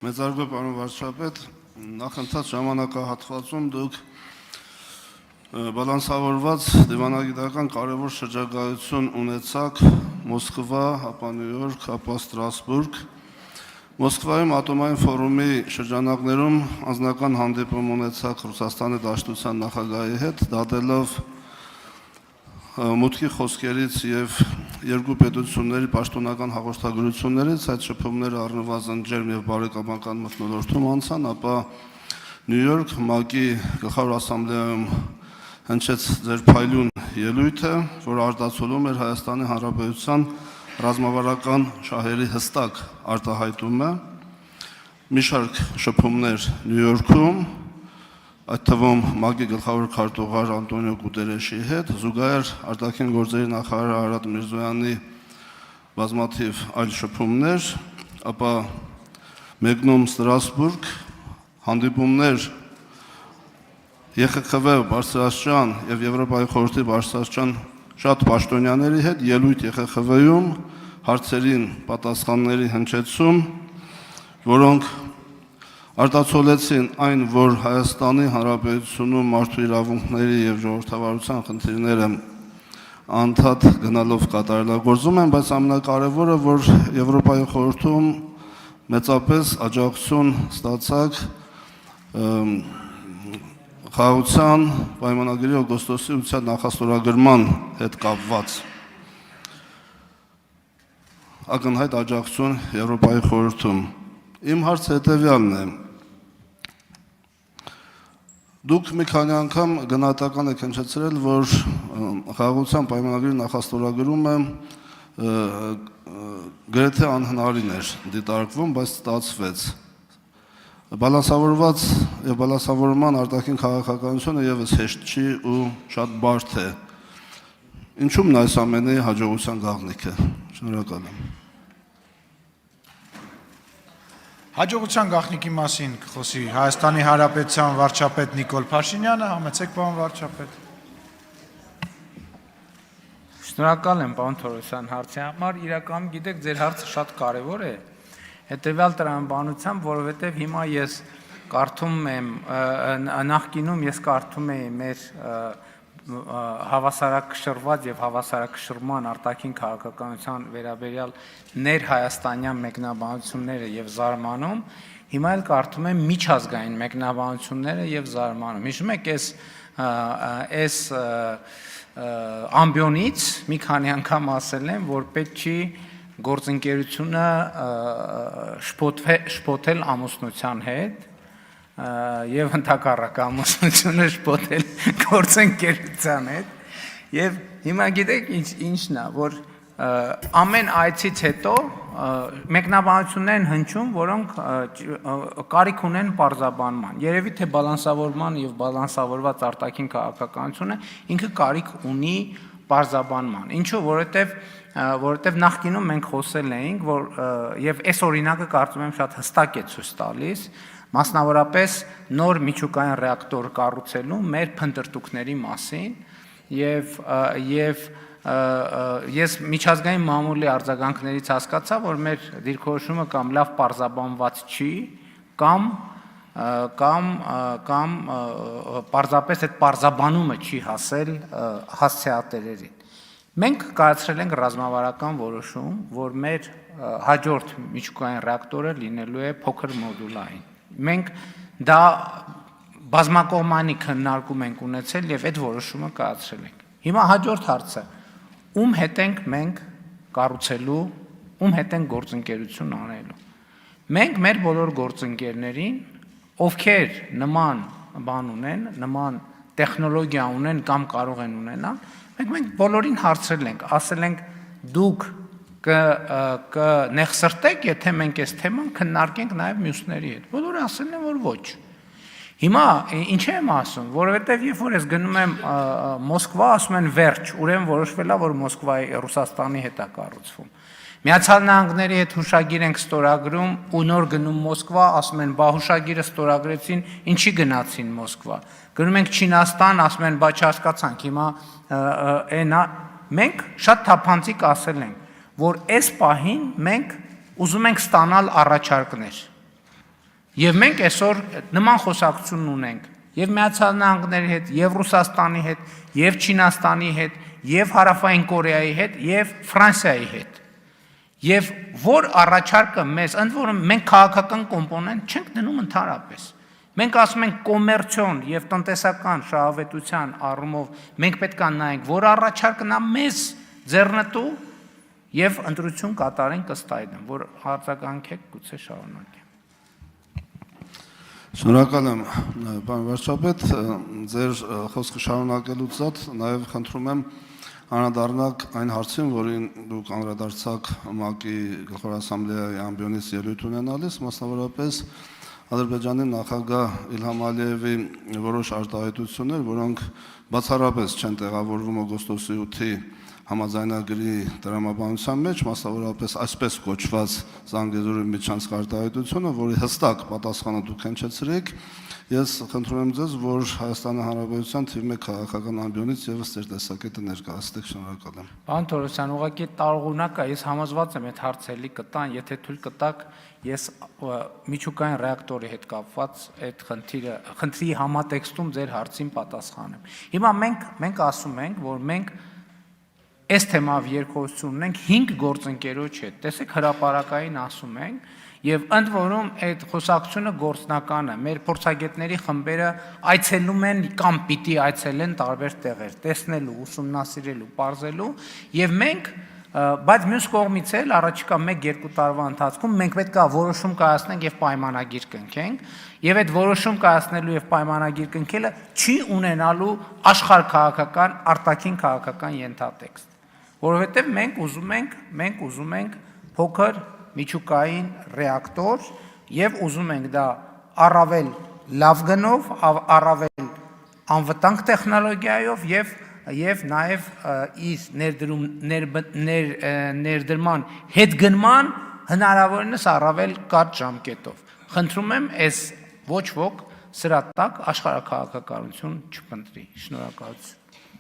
Մեծարգո պարոն վարչապետ, նախընթաց ժամանակահատվածում դուք բալանսավորված դիվանագիտական կարևոր շրջագայություն ունեցաք Մոսկվա, ապա Նյու Յորք, ապա Ստրասբուրգ։ Մոսկվայում ատոմային ֆորումի շրջանակներում անձնական հանդիպում ունեցաք Ռուսաստանի Դաշնության նախագահի հետ, դատելով մուտքի խոսքերից եւ երկու պետությունների պաշտոնական հաղորդագրություններից այդ շփումները առնվազն ջերմ եւ բարեկամական մթնոլորտում անցան, ապա Նյու Յորք ՄԱԿ-ի գլխավոր ասամբլեայում հնչեց ձեր փայլուն ելույթը, որ արտացոլում էր Հայաստանի Հանրապետության ռազմավարական շահերի հստակ արտահայտումը, մի շարք շփումներ Նյու Յորքում, այդ թվում ՄԱԿ-ի գլխավոր քարտուղար Անտոնիո Գուտերեշի հետ, զուգահեռ արտաքին գործերի նախարար Արադ Միրզոյանի բազմաթիվ այլ շփումներ, ապա մեկնում Ստրասբուրգ, հանդիպումներ ԵԽԽՎ բարձրաստիճան եւ Եվրոպայի խորհրդի բարձրաստիճան շատ պաշտոնյաների հետ, ելույթ ԵԽԽՎ-ում, հարցերին պատասխանների հնչեցում, որոնք արտացոլեցին այն, որ Հայաստանի Հանրապետությունում մարդու իրավունքների եւ ժողովրդավարության խնդիրները անդադ գնալով կատարելագործում են, բայց ամենակարևորը, որ Եվրոպայի խորհրդում մեծապես աջակցություն ստացակ խաղաղության պայմանագրի օգոստոսի 8-ի նախաստորագրման հետ կապված ակնհայտ աջակցություն Եվրոպայի խորհրդում։ Իմ հարցը հետևյալն է. Դուք մի քանի անգամ գնահատական եք հնչեցրել, որ խաղաղության պայմանագրի նախաստորագրումը գրեթե անհնարին էր դիտարկվում, բայց ստացվեց։ Բալանսավորված եւ բալանսավորման արտաքին քաղաքականությունը եւս հեշտ չի ու շատ բարդ է։ Ինչու՞մն այս ամենի հաջողության գաղտնիքը։ Շնորհակալ եմ։ Հաջողության գաղտնիքի մասին կխոսի Հայաստանի Հանրապետության վարչապետ Նիկոլ Փաշինյանը, համեցեք պարոն վարչապետ։ Շնորհակալ եմ պարոն Թորոսյան հարցի համար, իրականում գիտեք ձեր հարցը շատ կարևոր է, հետևյալ տրամաբանությամբ, որովհետև հիմա ես կարդում եմ, նախկինում ես կարդում էի մեր հավասարակշռված եւ հավասարակշռման արտաքին քաղաքականության վերաբերյալ ներհայաստանյան մեկնաբանությունները եւ զարմանում, հիմա էլ կարդում եմ միջազգային մեկնաբանությունները եւ զարմանում։ Հիշում եք այս ամբիոնից մի քանի անգամ ասել եմ, որ պետք չի գործընկերությունը շփոթել ամուսնության հետ եւ ընդհակառակը ամուսնությունը շփոթել գործընկերության հետ եւ հիմա գիտեք ինչն է, որ ամեն այցից հետո մեկնաբանություններ են հնչում, որոնք կարիք ունեն պարզաբանման։ Երևի թե բալանսավորման եւ բալանսավորված արտաքին քաղաքականությունը ինքը կարիք ունի պարզաբանման։ Ինչու՞, որովհետև նախկինում մենք խոսել էինք, որ եւ այս օրինակը կարծում եմ շատ հստակ է ցույց տալիս, մասնավորապես նոր միջուկային ռեակտոր կառուցելու մեր փնտրտուքների մասին եւ ես միջազգային մամուլի արձագանքներից հասկացա, որ մեր դիրքորոշումը կամ լավ պարզաբանված չի, կամ պարզապես այդ պարզաբանումը չի հասել հասցեատերերին։ Մենք կայացրել ենք ռազմավարական որոշում, որ մեր հաջորդ միջուկային ռեակտորը լինելու է փոքր մոդուլային։ Մենք դա բազմակողմանի քննարկում ենք ունեցել եւ այդ որոշումը կայացրել ենք։ Հիմա հաջորդ հարցը. ում հետ ենք մենք կառուցելու, ում հետ ենք գործընկերություն անելու։ Մենք մեր բոլոր գործընկերներին, ովքեր նման բան ունեն, նման տեխնոլոգիա ունեն կամ կարող են ունենալ, մենք բոլորին հարցրել ենք, ասել ենք դուք կնեղսրտեք, եթե մենք այս թեման քննարկենք նաև մյուսների հետ։ Բոլորը ասել են, որ ոչ։ Հիմա ինչ եմ ասում, որովհետև երբ որ ես գնում եմ Մոսկվա, ասում են վերջ, ուրեմն որոշվել է, որ Մոսկվայի Ռուսաստանի հետ է կառուցվում։ Միացյալ Նահանգների հետ հուշագիր ենք ստորագրում ու նոր գնում Մոսկվա, ասում են, բա հուշագիրը ստորագրեցին, ինչի գնացին Մոսկվա։ Գնում ենք Չինաստան, ասում են, բա չհասկացանք, հիմա այնա, մենք շատ թափանցիկ ասել ենք, որ այս պահին մենք ուզում ենք ստանալ առաջարկներ։ Եվ մենք այսօր նման խոսակցություն ունենք եւ Միացյալ Նահանգների հետ, եւ Ռուսաստանի հետ, եւ Չինաստանի հետ, եւ Հարավային Կորեայի հետ, եւ Ֆրանսիայի հետ։ Եվ որ առաջարկը մեզ, ընդ որում մենք քաղաքական կոմպոնենտ չենք դնում ընդհանրապես։ Մենք ասում ենք կոմերցիոն եւ տնտեսական շահավետության առումով մենք պետք է նայենք, որ առաջարկը նա մեզ ձեռնտու եւ ընտրություն կատարենք ըստ այդմ, որ արձագանքեք գուցե շարունակենք։ Շնորհակալ եմ, պարոն վարչապետ, ձեր խոսքը շարունակելուց զատ նաև խնդրում եմ անդրադառնալ այն հարցին, որին դուք անդրադարձաք ՄԱԿ-ի Գլխավոր ասամբլեայի ամբիոնից ելույթ ունենալիս, մասնավորապես Ադրբեջանի նախագահ Իլհամ Ալիևի որոշ արտահայտություններ, որոնք բացառապես չեն տեղավորվում օգոստոսի 8-ի համաձայնագրի տրամաբանության մեջ, մասնավորապես այսպես կոչված Զանգեզուրի միջանցք արտահայտությունը, որի հստակ պատասխանը դուք հնչեցրիք, ես խնդրում եմ ձեզ, որ Հայաստանի Հանրապետության թիվ 1 քաղաքական ամբիոնից եւս ձեր տեսակետը ներկայացնեք, շնորհակալ եմ։ Պարոն Թորոսյան, ուղղակի տարողունակ է, ես համոզված եմ այդ հարցերի կտան, եթե թույլ կտաք, ես միջուկային ռեակտորի հետ կապված այդ խնդրի համատեքստում ձեր հարցին պատասխանեմ։ Հիմա մենք ասում ենք, որ մենք այս թեմայով երկխոսություն ունենք 5 գործընկերոջ հետ։ Տեսեք, հրապարակային ասում ենք, եւ ընդ որում այդ խոսակցությունը գործնական է։ Մեր փորձագետների խմբերը այցելում են կամ պիտի այցելեն տարբեր տեղեր, տեսնելու, ուսումնասիրելու, պարզելու, եւ մենք, բայց մյուս կողմից էլ առաջիկա 1-2 տարվա ընթացքում մենք պետք է որոշում կայացնենք եւ պայմանագիր կնքենք, եւ այդ որոշում կայացնելու եւ պայմանագիր կնքելը չի ունենալու աշխարհքաղաքական, արտաքին քաղաքական ենթատեքստ, որովհետեւ մենք ուզում ենք փոքր միջուկային ռեակտոր եւ ուզում ենք դա առավել լավ գնով, առավել անվտանգ տեխնոլոգիայով եւ նաեւ իր ներդրման հետգնման հնարավորինս առավել կարճ ժամկետով։ Խնդրում եմ, այս ոչ ոք սրա տակ աշխարհաքաղաքականություն չփնտրի։ Շնորհակալություն։